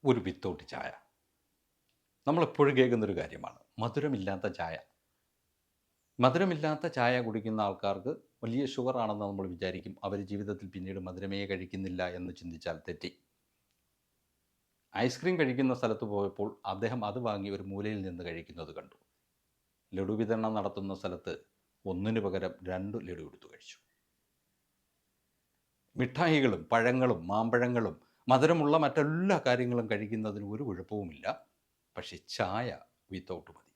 ഒരു വിത്തൗട്ട് ചായ. നമ്മളെപ്പോഴും കേൾക്കുന്നൊരു കാര്യമാണ് മധുരമില്ലാത്ത ചായ. മധുരമില്ലാത്ത ചായ കുടിക്കുന്ന ആൾക്കാർക്ക് വലിയ ഷുഗറാണെന്ന് നമ്മൾ വിചാരിക്കും. അവർ ജീവിതത്തിൽ പിന്നീട് മധുരമേ കഴിക്കുന്നില്ല എന്ന് ചിന്തിച്ചാൽ തെറ്റി. ഐസ്ക്രീം കഴിക്കുന്ന സ്ഥലത്ത് പോയപ്പോൾ അദ്ദേഹം അത് വാങ്ങി ഒരു മൂലയിൽ നിന്ന് കഴിക്കുന്നത് കണ്ടു. ലഡു വിതരണം നടത്തുന്ന സ്ഥലത്ത് ഒന്നിനു പകരം 2 ലഡു എടുത്തു കഴിച്ചു. മിഠായികളും പഴങ്ങളും മാമ്പഴങ്ങളും മധുരമുള്ള മറ്റെല്ലാ കാര്യങ്ങളും കഴിക്കുന്നതിന് ഒരു കുഴപ്പവുമില്ല. പക്ഷേ ചായ വിത്തൗട്ട് മതി.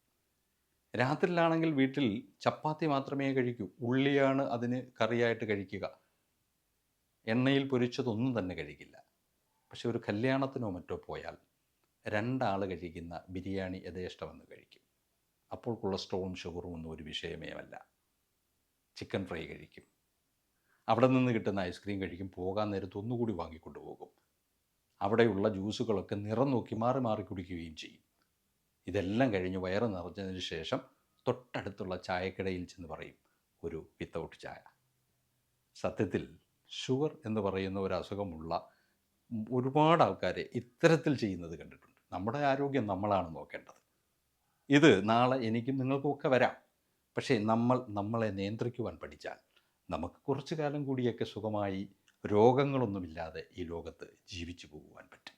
രാത്രിയിലാണെങ്കിൽ വീട്ടിൽ ചപ്പാത്തി മാത്രമേ കഴിക്കൂ. ഉള്ളിയാണ് അതിന് കറിയായിട്ട് കഴിക്കുക. എണ്ണയിൽ പൊരിച്ചതൊന്നും തന്നെ കഴിക്കില്ല. പക്ഷെ ഒരു കല്യാണത്തിനോ മറ്റോ പോയാൽ 2 ആൾ കഴിക്കുന്ന ബിരിയാണി യഥേഷ്ടമെന്ന് കഴിക്കും. അപ്പോൾ കൊളസ്ട്രോളും ഷുഗറും ഒന്നും ഒരു വിഷയമേ അല്ല. ചിക്കൻ ഫ്രൈ കഴിക്കും. അവിടെ നിന്ന് കിട്ടുന്ന ഐസ്ക്രീം കഴിക്കും. പോകാൻ നേരത്ത് ഒന്നുകൂടി വാങ്ങിക്കൊണ്ട് പോകും. അവിടെയുള്ള ജ്യൂസുകളൊക്കെ നിറം നോക്കി മാറി മാറി കുടിക്കുകയും ചെയ്യും. ഇതെല്ലാം കഴിഞ്ഞ് വയറ് നിറഞ്ഞതിന് ശേഷം തൊട്ടടുത്തുള്ള ചായക്കടയിൽ ചെന്ന് പറയും ഒരു വിത്തൗട്ട് ചായ. സത്യത്തിൽ ഷുഗർ എന്ന് പറയുന്ന ഒരു അസുഖമുള്ള ഒരുപാട് ആൾക്കാരെ ഇത്തരത്തിൽ ചെയ്യുന്നത് കണ്ടിട്ടുണ്ട്. നമ്മുടെ ആരോഗ്യം നമ്മളാണ് നോക്കേണ്ടത്. ഇത് നാളെ എനിക്കും നിങ്ങൾക്കുമൊക്കെ വരാം. പക്ഷേ നമ്മളെ നിയന്ത്രിക്കുവാൻ പഠിച്ചാൽ നമുക്ക് കുറച്ചു കാലം കൂടിയൊക്കെ സുഖമായി രോഗങ്ങളൊന്നുമില്ലാതെ ഈ ലോകത്ത് ജീവിച്ചു പോകുവാൻ പറ്റും.